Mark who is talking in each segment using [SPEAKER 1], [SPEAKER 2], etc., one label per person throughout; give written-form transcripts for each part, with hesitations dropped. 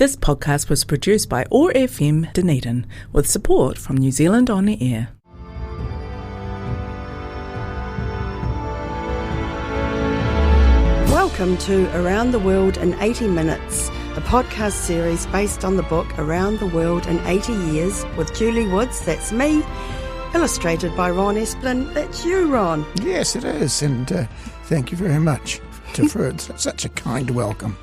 [SPEAKER 1] This podcast was produced by OAR FM Dunedin with support from New Zealand On Air.
[SPEAKER 2] Welcome to Around the World in 80 Minutes, a podcast series based on the book Around the World in 80 Years with Julie Woods, that's me, illustrated by Ron Esplin, that's you, Ron.
[SPEAKER 3] Yes, it is, and thank you very much for such a kind welcome.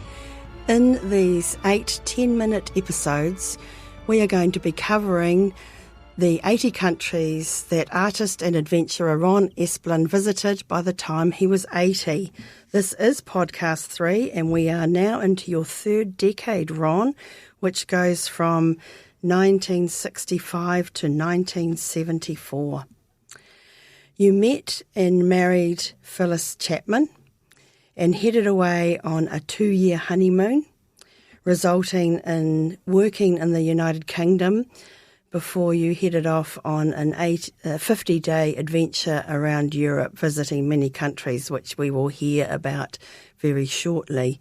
[SPEAKER 2] In these 8 10-minute episodes, we are going to be covering the 80 countries that artist and adventurer Ron Esplin visited by the time he was 80. This is podcast 3, and we are now into your third decade, Ron, which goes from 1965 to 1974. You met and married Phyllis Chapman and headed away on a 2-year honeymoon, resulting in working in the United Kingdom before you headed off on a 50-day adventure around Europe, visiting many countries, which we will hear about very shortly.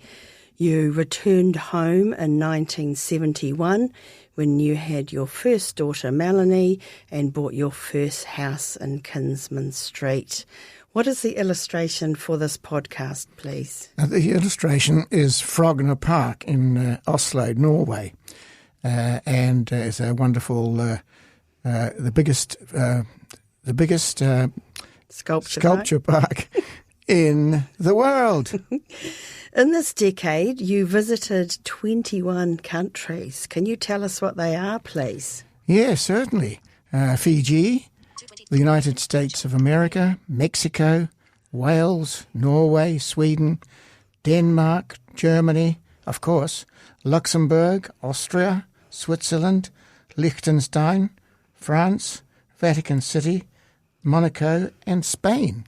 [SPEAKER 2] You returned home in 1971 when you had your first daughter, Melanie, and bought your first house in Kinsman Street. What is the illustration for this podcast, please?
[SPEAKER 3] The illustration is Frogner Park in Oslo, Norway, and it's a wonderful, the biggest sculpture park in the world.
[SPEAKER 2] In this decade, you visited 21 countries. Can you tell us what they are, please?
[SPEAKER 3] Yes, certainly. Fiji, the United States of America, Mexico, Wales, Norway, Sweden, Denmark, Germany, of course, Luxembourg, Austria, Switzerland, Liechtenstein, France, Vatican City, Monaco, and Spain.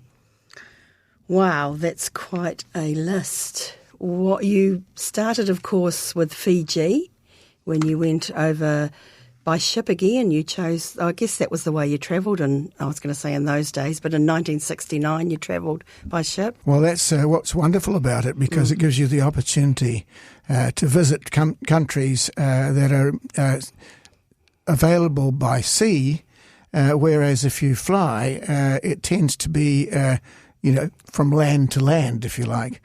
[SPEAKER 2] Wow, that's quite a list. What you started, of course, with Fiji when you went over by ship again. You chose, I guess that was the way you travelled, and I was going to say in those days, but in 1969 you travelled by ship.
[SPEAKER 3] Well, that's what's wonderful about it, because it gives you the opportunity to visit countries that are available by sea, whereas if you fly, it tends to be, from land to land, if you like.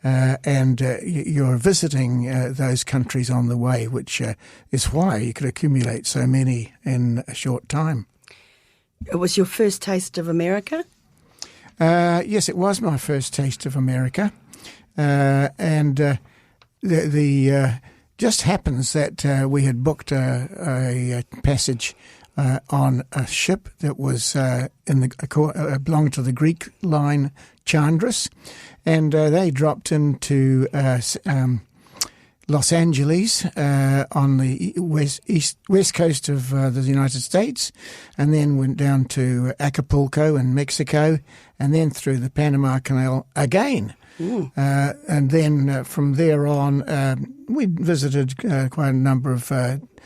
[SPEAKER 3] And you're visiting those countries on the way, which is why you could accumulate so many in a short time.
[SPEAKER 2] It was your first taste of America?
[SPEAKER 3] Yes, it was my first taste of America. And the just happens that we had booked a passage on a ship that was belonged to the Greek line Chandris, and they dropped into Los Angeles on the west coast of the United States, and then went down to Acapulco in Mexico, and then through the Panama Canal again. And then from there on, we visited quite a number of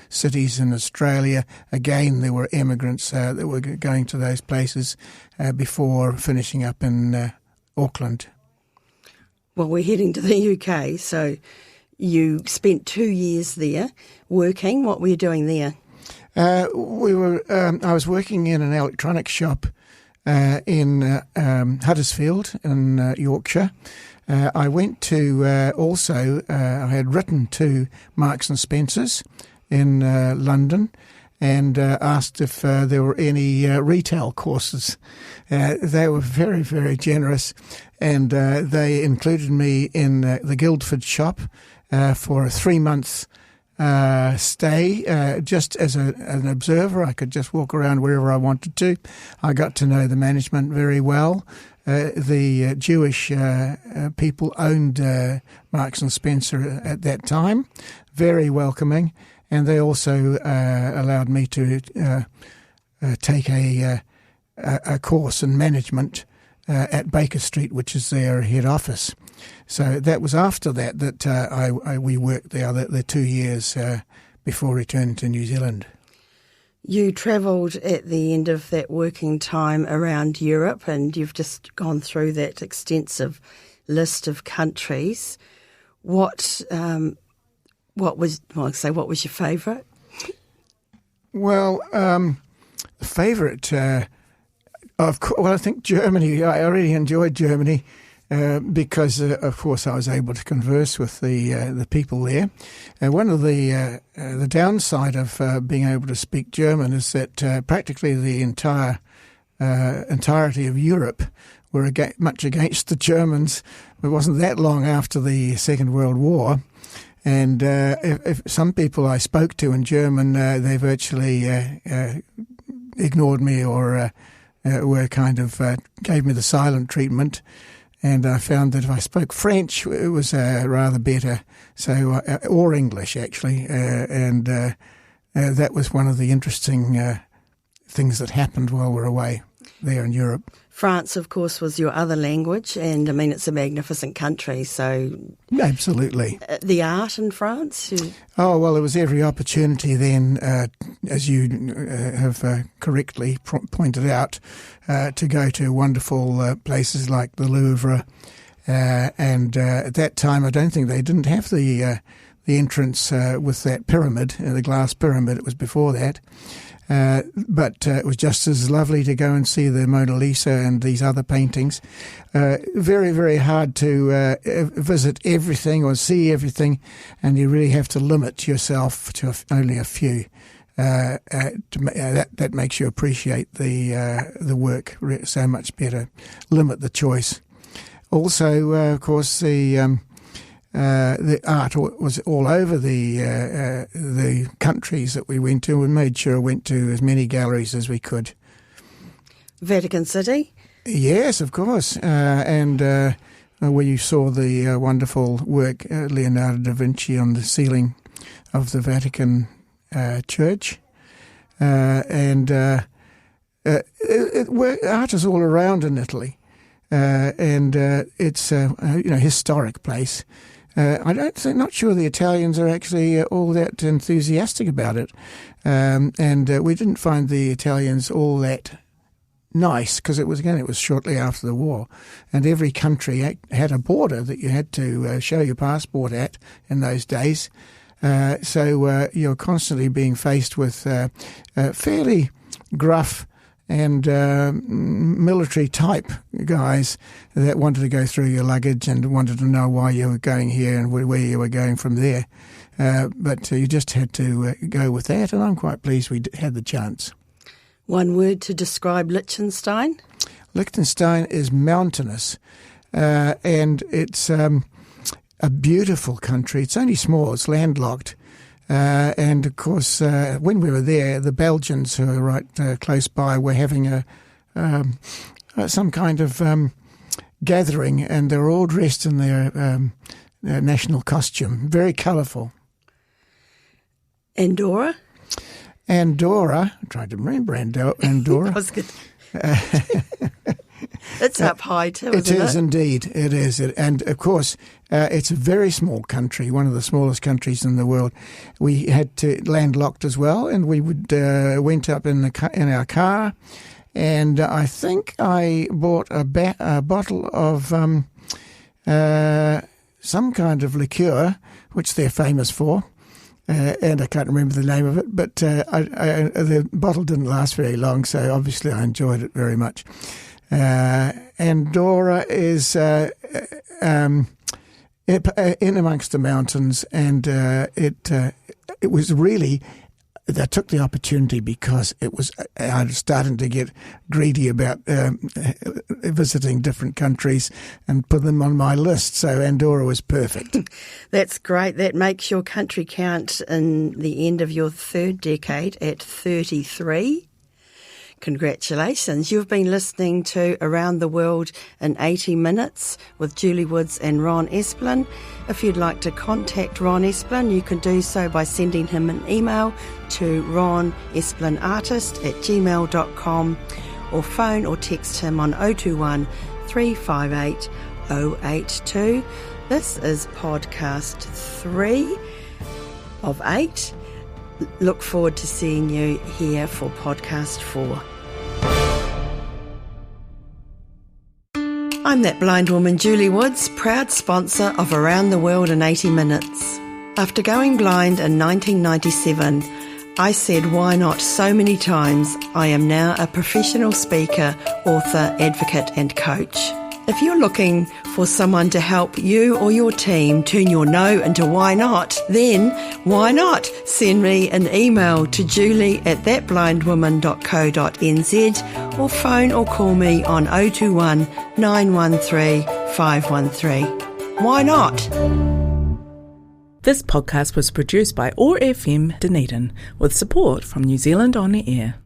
[SPEAKER 3] cities in Australia. Again, there were immigrants that were going to those places before finishing up in Auckland.
[SPEAKER 2] Well, we're heading to the UK, so you spent 2 years there working. What were you doing there?
[SPEAKER 3] I was working in an electronics shop in Huddersfield in Yorkshire. I went to also, I had written to Marks and Spencer's in London and asked if there were any retail courses. They were very, very generous, and they included me in the Guildford shop for a 3-month stay, just as an observer. I could just walk around wherever I wanted to. I got to know the management very well. The Jewish people owned Marks and Spencer at that time, very welcoming, and they also allowed me to take a course in management at Baker Street, which is their head office. So that was after that we worked there the 2 years before returning to New Zealand.
[SPEAKER 2] You travelled at the end of that working time around Europe, and you've just gone through that extensive list of countries. What what was your favourite?
[SPEAKER 3] Well, favourite, of course. Well, I think Germany. I really enjoyed Germany because, of course, I was able to converse with the people there. One of the downside of being able to speak German is that practically the entirety of Europe were much against the Germans. It wasn't that long after the Second World War. And if some people I spoke to in German, they virtually ignored me or were kind of gave me the silent treatment. And I found that if I spoke French, it was rather better. So, or English actually, and that was one of the interesting things that happened while we were away there in Europe.
[SPEAKER 2] France, of course, was your other language, and I mean, it's a magnificent country, so...
[SPEAKER 3] Absolutely.
[SPEAKER 2] The art in France?
[SPEAKER 3] Oh, well, there was every opportunity then, as you have correctly pointed out, to go to wonderful places like the Louvre, and at that time I don't think they didn't have the entrance with that pyramid, the glass pyramid. It was before that. But it was just as lovely to go and see the Mona Lisa and these other paintings. Very, very hard to visit everything or see everything, and you really have to limit yourself to only a few. That makes you appreciate the work so much better. Limit the choice. Also, of course, the art was all over the countries that we went to, and made sure I went to as many galleries as we could.
[SPEAKER 2] Vatican City?
[SPEAKER 3] Yes, of course. And where you saw the wonderful work, Leonardo da Vinci on the ceiling of the Vatican Church. Art is all around in Italy. And it's a historic place. Not sure the Italians are actually all that enthusiastic about it, and we didn't find the Italians all that nice because it was shortly after the war, and every country had a border that you had to show your passport at in those days. So you're constantly being faced with fairly gruff and military type guys that wanted to go through your luggage and wanted to know why you were going here and where you were going from there. But you just had to go with that, and I'm quite pleased we had the chance.
[SPEAKER 2] One word to describe Liechtenstein?
[SPEAKER 3] Liechtenstein is mountainous, and it's a beautiful country. It's only small, it's landlocked. And, of course, when we were there, the Belgians, who are right close by, were having some kind of gathering, and they were all dressed in their national costume, very colourful.
[SPEAKER 2] Andorra?
[SPEAKER 3] I tried to remember Andorra.
[SPEAKER 2] It's up high too, isn't it?
[SPEAKER 3] It is indeed. It is. And, of course, it's a very small country, one of the smallest countries in the world. We had to landlocked as well, and we went up in our car, and I think I bought a bottle of some kind of liqueur, which they're famous for. And I can't remember the name of it, but the bottle didn't last very long, so obviously I enjoyed it very much. Andorra is in amongst the mountains, and it was really. I took the opportunity because I was starting to get greedy about visiting different countries and put them on my list. So Andorra was perfect.
[SPEAKER 2] That's great. That makes your country count in the end of your third decade at 33. Congratulations. You've been listening to Around the World in 80 Minutes with Julie Woods and Ron Esplin. If you'd like to contact Ron Esplin, you can do so by sending him an email to ronesplinartist@gmail.com or phone or text him on 021 358 082. This is podcast 3 of 8. Look forward to seeing you here for podcast 4. I'm that blind woman, Julie Woods, proud sponsor of Around the World in 80 Minutes. After going blind in 1997, I said why not so many times. I am now a professional speaker, author, advocate and coach. If you're looking for someone to help you or your team turn your no into why not, then why not send me an email to julie@thatblindwoman.co.nz or phone or call me on 021 913 513. Why not?
[SPEAKER 1] This podcast was produced by OAR FM Dunedin with support from New Zealand On the Air.